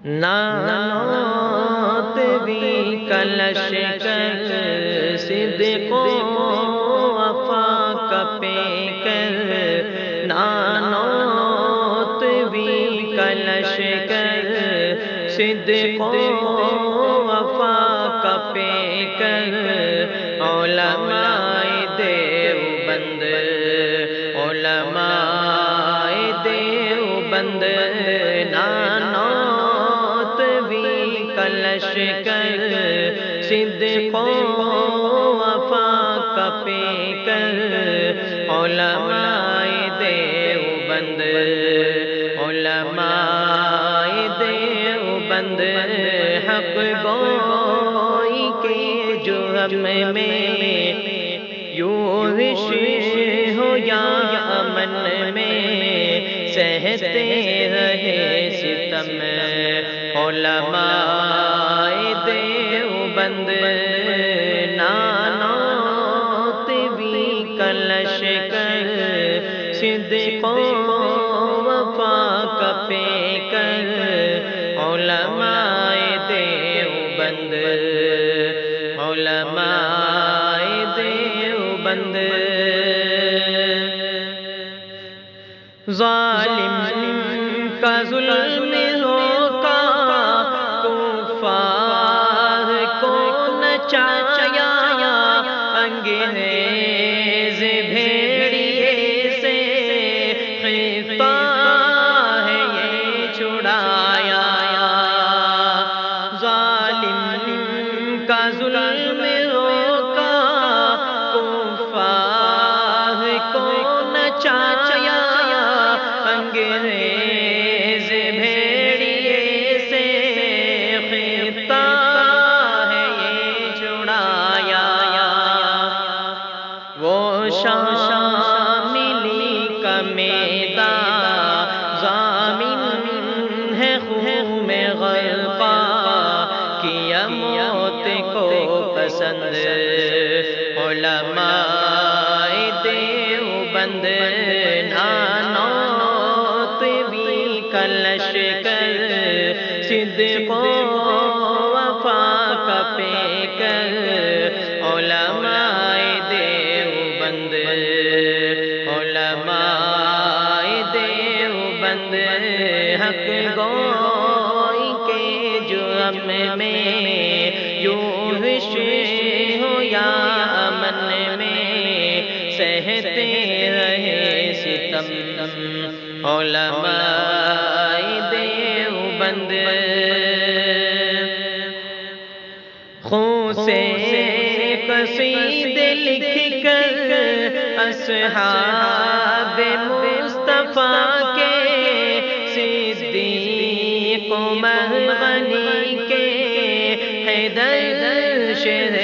نانوت بھی کلشکر صدق و وفا کا پیکر، نانوت بھی کلشکر صدق و وفا کا پیکر، علماء دیوبند علماء دیوبند نانوت بھی کلشکر صدق و وفا کا پیکر، علماء دیوبند علماء دیوبند حق گوئی کے جرم میں یوں ہو یا امن میں سہتے رہے ستم، علماء دیوبند نانوت بھی کلشکر صدق و وفا کا پیکر، علماء دیوبند علماء دیوبند ظالم کا ظلم روکا، کفار کو نچایا، انگریز بھیڑیے سے خطہ ہے یہ چھڑایا، ظالم کا ظلم روکا، کفار کو نچایا، انگریز بھیڑیے سے خطہ ہے یہ چھڑایا، وہ شاملی کا میدان ضامن ہے خون میں غرقہ، کیا موت کو پسند علماء دیوبند نانوت بھی کلشکر صدق و وفا کا پیکر، علماء دیوبند علماء دیوبند حق گوئی کے جرم میں یوں ہو یا امن میں سہتے رہے ستم، علماء دیوبند خون سے قصیدے لکھ کر اصحاب مصطفیٰ کے، صدیق عمر غنی کے، حیدر شیر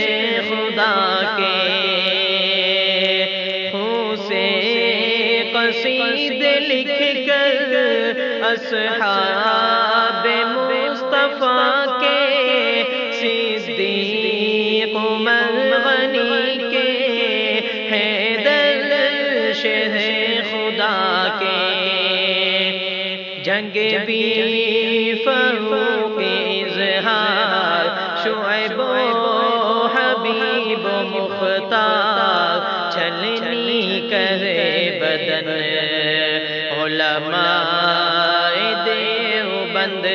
خدا کے، خون سے قصیدے لکھ کر اصحاب مصطفیٰ کے، صدیق عمر غنی کے، حیدر شیر خدا کے، جنگ بھی فاروق اظہار، شعیب و حبیب و مختار، چھلنی کرے بدن علماء دیوبند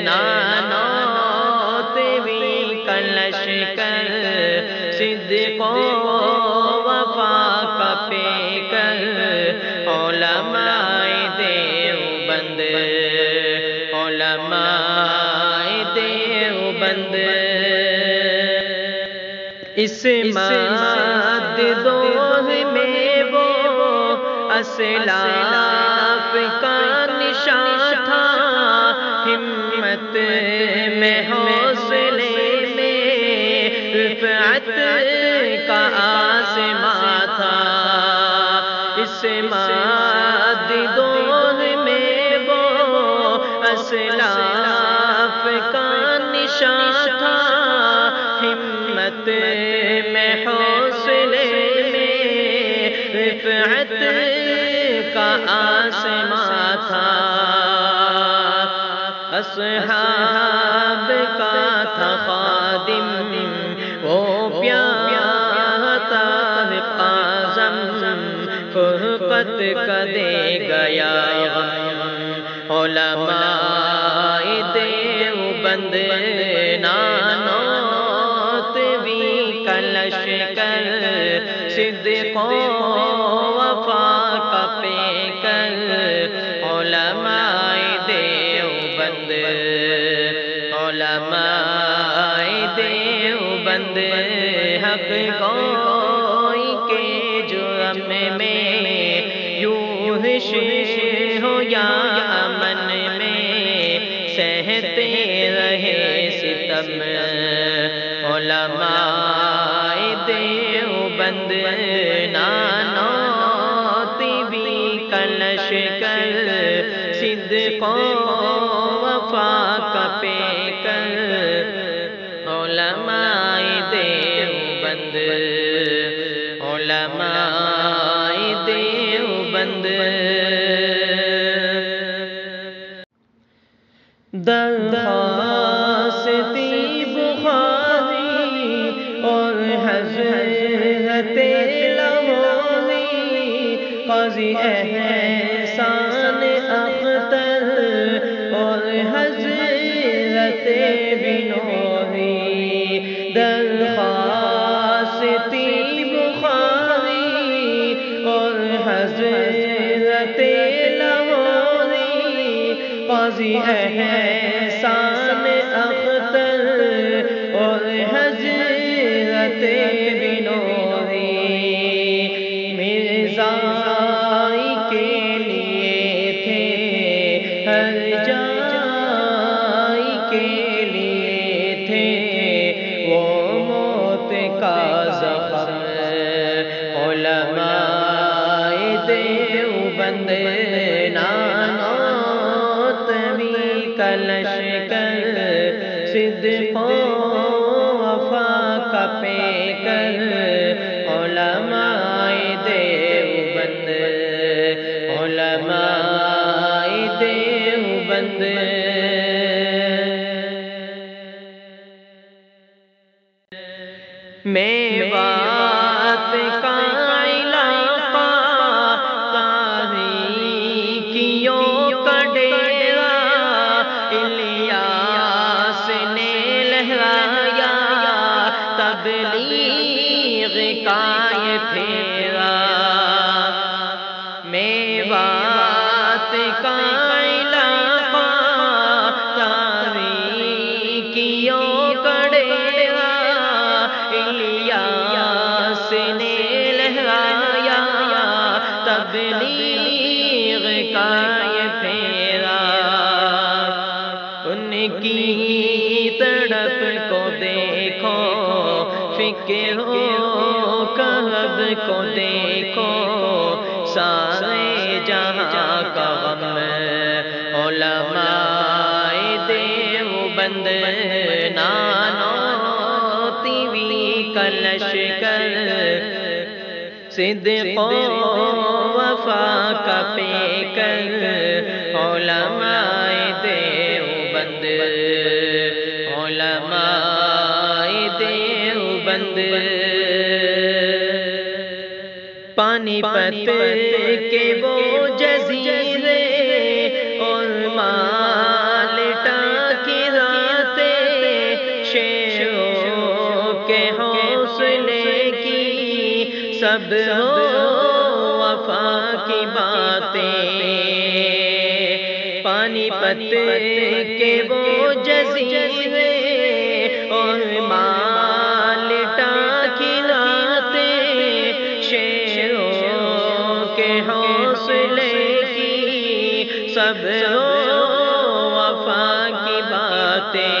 نانوت بھی کلشکر صدق و وفا کا پیکر، علماء دیوبند علماء دیوبند اس ماد دور میں وہ اسلاف کا نشان تھا، ہمت میں حوصلے میں رفعت کا آسمان تھا، اس ماد دور میں وہ اسلاف کا نشان تھا، ہمت میں حوصلے میں رفعت کا آسمان تھا، اصحاب کا تھا خادم وہ پیاتا قاسم فرقت کا دے گیا غم علماء دیوبند نانوت بھی کلشکر صدق و وفا کا پیکر علماء دیوبند حق گوئی کے جرم میں یوں شش ہو یا امن میں سہتے رہے ستم علماء دیوبند نانوت بھی کلشکر صدق و وفا کا پیکر علماء دیوبند درخواستی بخاری اور حضرت لاہوری قاضی احسان اختر اور حضرت بنوری درخواستی بخاری اور حضرت قاضی احسان اختر اور حضرت بنوری مرزائی کے لیے تھے ہر جائی کے لیے تھے وہ موت کا زخم علماء دیوبند کلشکر صدق و وفا کا پیکر علماء دیوبند میوات کا علاقہ تاریکیوں کا ڈیرا الیاس نے لہرایا تبلیغ کا یہ پھیرا میوات کا علاقہ تاریکیوں کا ڈیرا الیاس نے لہرایا تبلیغ کا یہ پھیرا ان کی تڑپ کو دیکھو فکر ہو کعب کو دیکھو سارے جہاں کا غم علماء دیوبند نانوتی بھی کلشکر صدق و وفا کا پیکر علماء دیوبند پانی پت کے وہ جزیرے اور مالٹا کی راتیں شیروں کے حوصلے کی سب ہو وفا کی باتیں پانی پت کے وہ جزیرے اور مالٹا کی راتیں شیروں کے حوصلے کی سب ہو وفا کی باتیں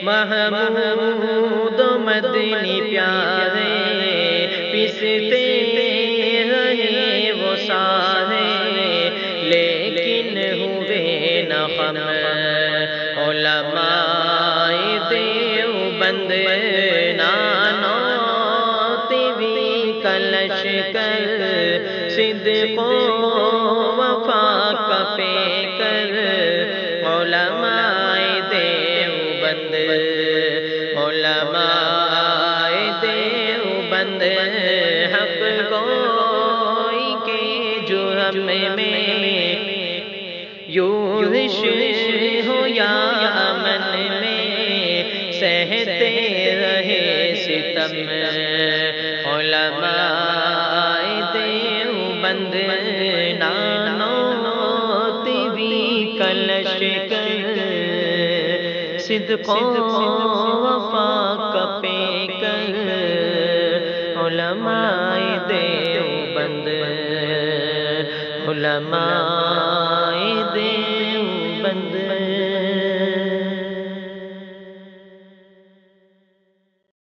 محمود و مدنی پیارے پستے رہے وہ سارے لیکن ہوئے نہ غم علماء دیوبند نانوتی بھی کلشکر صدق و وفا کا پیکر میں یورش ہو یا امن میں سہتے رہے ستم علماء دیوبند نانوت بھی کلش کر صدق و وفا کا پیکر علماء دیوبند علماء